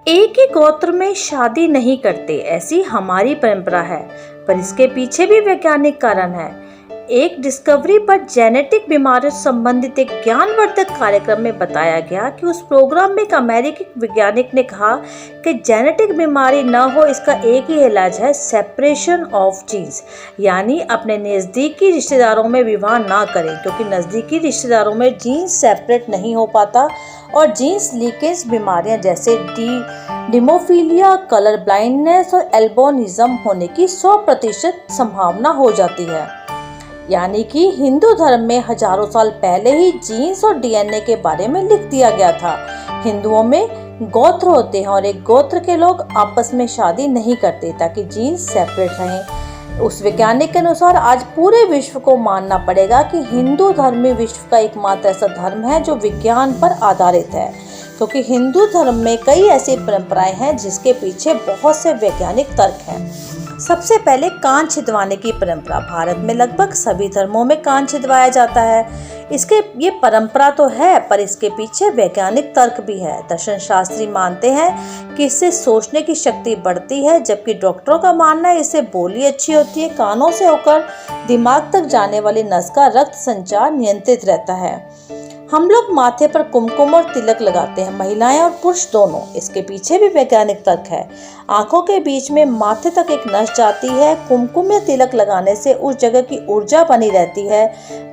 एक ही गोत्र में शादी नहीं करते, ऐसी हमारी परंपरा है, पर इसके पीछे भी वैज्ञानिक कारण है। एक डिस्कवरी पर जेनेटिक बीमारियों से संबंधित एक ज्ञानवर्धक कार्यक्रम में बताया गया कि उस प्रोग्राम में एक अमेरिकी वैज्ञानिक ने कहा कि जेनेटिक बीमारी न हो इसका एक ही इलाज है, सेपरेशन ऑफ जीन्स, यानी अपने नज़दीकी रिश्तेदारों में विवाह ना करें, क्योंकि नज़दीकी रिश्तेदारों में जीन्स सेपरेट नहीं हो पाता और जीन्स लीकेज बीमारियां जैसे डिमोफीलिया, कलर ब्लाइंडनेस और एल्बिनिज्म होने की 100% संभावना हो जाती है। यानी कि हिंदू धर्म में हजारों साल पहले ही जीन्स और डीएनए के बारे में लिख दिया गया था। हिंदुओं में गोत्र होते हैं और एक गोत्र के लोग आपस में शादी नहीं करते ताकि जीन्स सेपरेट रहें। उस वैज्ञानिक के अनुसार आज पूरे विश्व को मानना पड़ेगा कि हिंदू धर्म में विश्व का एकमात्र ऐसा धर्म है जो विज्ञान पर आधारित है, क्योंकि हिंदू धर्म में कई ऐसी परंपराएं हैं जिसके पीछे बहुत से वैज्ञानिक तर्क हैं। सबसे पहले कान छिदवाने की परंपरा। भारत में लगभग सभी धर्मों में कान छिदवाया जाता है। ये परंपरा तो है, पर इसके पीछे वैज्ञानिक तर्क भी है। दर्शन शास्त्री मानते हैं कि इससे सोचने की शक्ति बढ़ती है, जबकि डॉक्टरों का मानना है इससे बोली अच्छी होती है। कानों से होकर दिमाग तक जाने वाली नस का रक्त संचार नियंत्रित रहता है। हम लोग माथे पर कुमकुम और तिलक लगाते हैं, महिलाएं और पुरुष दोनों। इसके पीछे भी वैज्ञानिक तर्क है। आंखों के बीच में माथे तक एक नस जाती है। कुमकुम या तिलक लगाने से उस जगह की ऊर्जा बनी रहती है।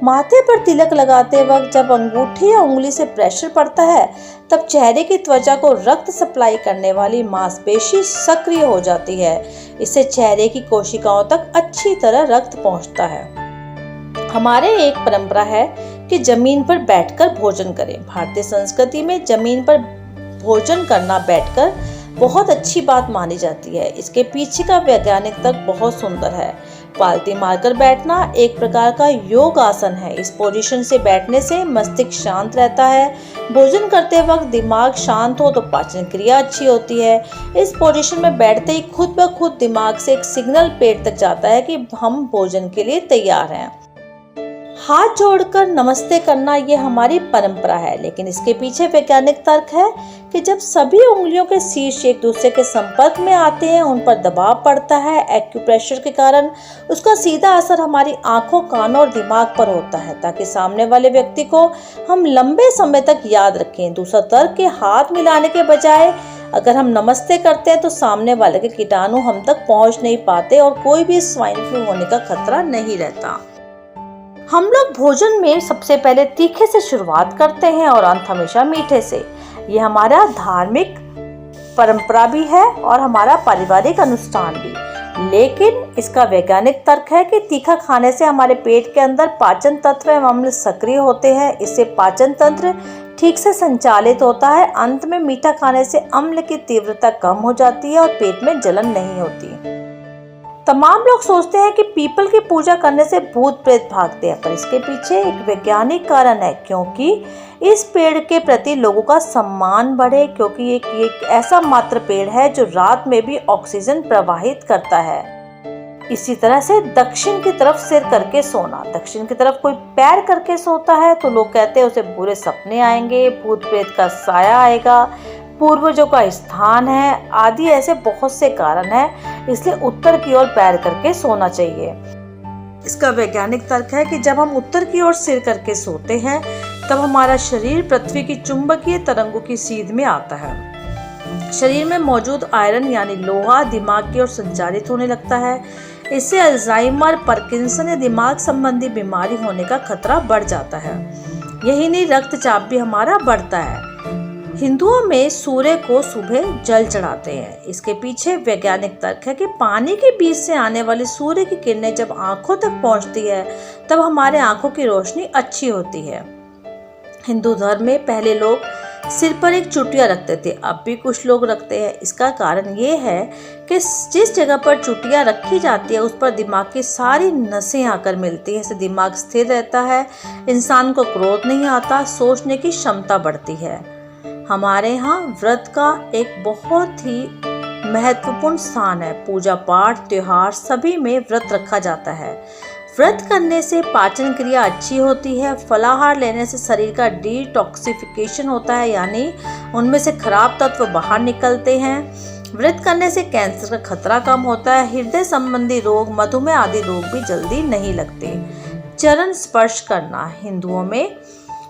माथे पर तिलक लगाते वक्त जब अंगूठी या उंगली से प्रेशर पड़ता है, तब चेहरे की त्वचा को रक्त सप्लाई करने वाली मांसपेशी सक्रिय हो जाती है। इससे चेहरे की कोशिकाओं तक अच्छी तरह रक्त पहुंचता है। हमारे एक परंपरा है कि जमीन पर बैठकर भोजन करें। भारतीय संस्कृति में जमीन पर भोजन करना बैठकर बहुत अच्छी बात मानी जाती है। इसके पीछे का वैज्ञानिक तर्क बहुत सुंदर है। पालती मारकर बैठना एक प्रकार का योग आसन है। इस पोजीशन से बैठने से मस्तिष्क शांत रहता है। भोजन करते वक्त दिमाग शांत हो तो पाचन क्रिया अच्छी होती है। इस पोजीशन में बैठते ही खुद ब खुद दिमाग से एक सिग्नल पेट तक जाता है कि हम भोजन के लिए तैयार हैं। हाथ जोड़कर नमस्ते करना ये हमारी परंपरा है, लेकिन इसके पीछे वैज्ञानिक तर्क है कि जब सभी उंगलियों के शीर्ष एक दूसरे के संपर्क में आते हैं, उन पर दबाव पड़ता है। एक्यूप्रेशर के कारण उसका सीधा असर हमारी आंखों, कानों और दिमाग पर होता है, ताकि सामने वाले व्यक्ति को हम लंबे समय तक याद रखें। दूसरा तर्क के हाथ मिलाने के बजाय अगर हम नमस्ते करते हैं तो सामने वाले के कीटाणु हम तक पहुंच नहीं पाते और कोई भी स्वाइन फ्लू होने का खतरा नहीं रहता। हम लोग भोजन में सबसे पहले तीखे से शुरुआत करते हैं और अंत हमेशा मीठे से। ये हमारा धार्मिक परंपरा भी है और हमारा पारिवारिक अनुष्ठान भी। लेकिन इसका वैज्ञानिक तर्क है कि तीखा खाने से हमारे पेट के अंदर पाचन तंत्र एवं अम्ल सक्रिय होते हैं। इससे पाचन तंत्र ठीक से संचालित होता है। अंत में मीठा खाने से अम्ल की तीव्रता कम हो जाती है और पेट में जलन नहीं होती। तमाम लोग सोचते हैं कि पीपल की पूजा करने से भूत प्रेत भागते हैं, पर इसके पीछे एक वैज्ञानिक कारण है, क्योंकि इस पेड़ के प्रति लोगों का सम्मान बढ़े, क्योंकि एक ऐसा मात्र पेड़ है जो रात में भी ऑक्सीजन प्रवाहित करता है। इसी तरह से दक्षिण की तरफ सिर करके सोना। दक्षिण की तरफ कोई पैर करके सोता है तो लोग कहते हैं उसे बुरे सपने आएंगे, भूत प्रेत का साया आएगा, पूर्वजों का स्थान है आदि। ऐसे बहुत से कारण हैं, इसलिए उत्तर की ओर पैर करके सोना चाहिए। इसका वैज्ञानिक तर्क है कि जब हम उत्तर की ओर सिर करके सोते हैं तब हमारा शरीर पृथ्वी की चुंबकीय तरंगों की सीध में आता है। शरीर में मौजूद आयरन यानी लोहा दिमाग की ओर संचारित होने लगता है। इससे अल्जाइमर, पार्किंसन या दिमाग संबंधी बीमारी होने का खतरा बढ़ जाता है। यही नहीं, रक्तचाप भी हमारा बढ़ता है। हिंदुओं में सूर्य को सुबह जल चढ़ाते हैं। इसके पीछे वैज्ञानिक तर्क है कि पानी के बीच से आने वाली सूर्य की किरणें जब आंखों तक पहुंचती है तब हमारे आंखों की रोशनी अच्छी होती है। हिंदू धर्म में पहले लोग सिर पर एक चुटिया रखते थे, अब भी कुछ लोग रखते हैं। इसका कारण ये है कि जिस जगह पर चुटिया रखी जाती है उस पर दिमाग की सारी नसें आकर मिलती हैं। इससे दिमाग स्थिर रहता है, इंसान को क्रोध नहीं आता, सोचने की क्षमता बढ़ती है। हमारे यहाँ व्रत का एक बहुत ही महत्वपूर्ण स्थान है। पूजा पाठ, त्योहार सभी में व्रत रखा जाता है। व्रत करने से पाचन क्रिया अच्छी होती है। फलाहार लेने से शरीर का डिटॉक्सिफिकेशन होता है, यानी उनमें से खराब तत्व बाहर निकलते हैं। व्रत करने से कैंसर का खतरा कम होता है। हृदय संबंधी रोग, मधुमेह आदि रोग भी जल्दी नहीं लगते। चरण स्पर्श करना, हिंदुओं में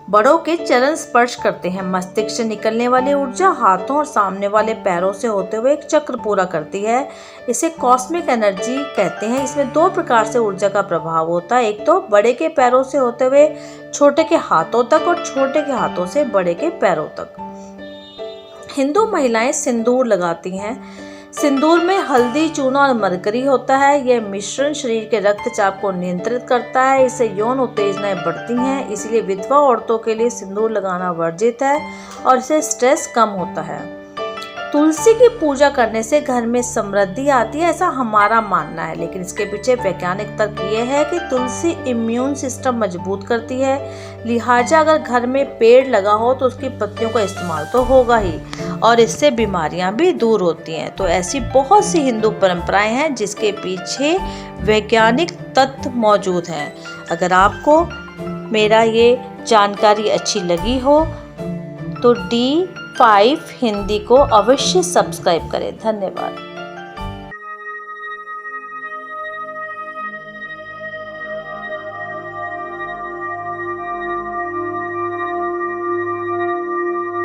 बड़ों के चरण स्पर्श करते हैं। मस्तिष्क से निकलने वाली ऊर्जा हाथों और सामने वाले पैरों से होते हुए एक चक्र पूरा करती है। इसे कॉस्मिक एनर्जी कहते हैं। इसमें 2 प्रकार से ऊर्जा का प्रभाव होता है। एक तो बड़े के पैरों से होते हुए छोटे के हाथों तक और छोटे के हाथों से बड़े के पैरों तक। हिंदू महिलाएं सिंदूर लगाती हैं। सिंदूर में हल्दी, चूना और मरकरी होता है। यह मिश्रण शरीर के रक्तचाप को नियंत्रित करता है। इससे यौन उत्तेजनाएं बढ़ती हैं। इसलिए विधवा औरतों के लिए सिंदूर लगाना वर्जित है और इससे स्ट्रेस कम होता है। तुलसी की पूजा करने से घर में समृद्धि आती है, ऐसा हमारा मानना है। लेकिन इसके पीछे वैज्ञानिक तर्क ये है कि तुलसी इम्यून सिस्टम मजबूत करती है। लिहाजा अगर घर में पेड़ लगा हो तो उसकी पत्तियों का इस्तेमाल तो होगा ही और इससे बीमारियां भी दूर होती हैं। तो ऐसी बहुत सी हिंदू परंपराएं हैं जिसके पीछे वैज्ञानिक तथ्य मौजूद हैं। अगर आपको मेरा ये जानकारी अच्छी लगी हो तो D5 हिंदी को अवश्य सब्सक्राइब करें। धन्यवाद।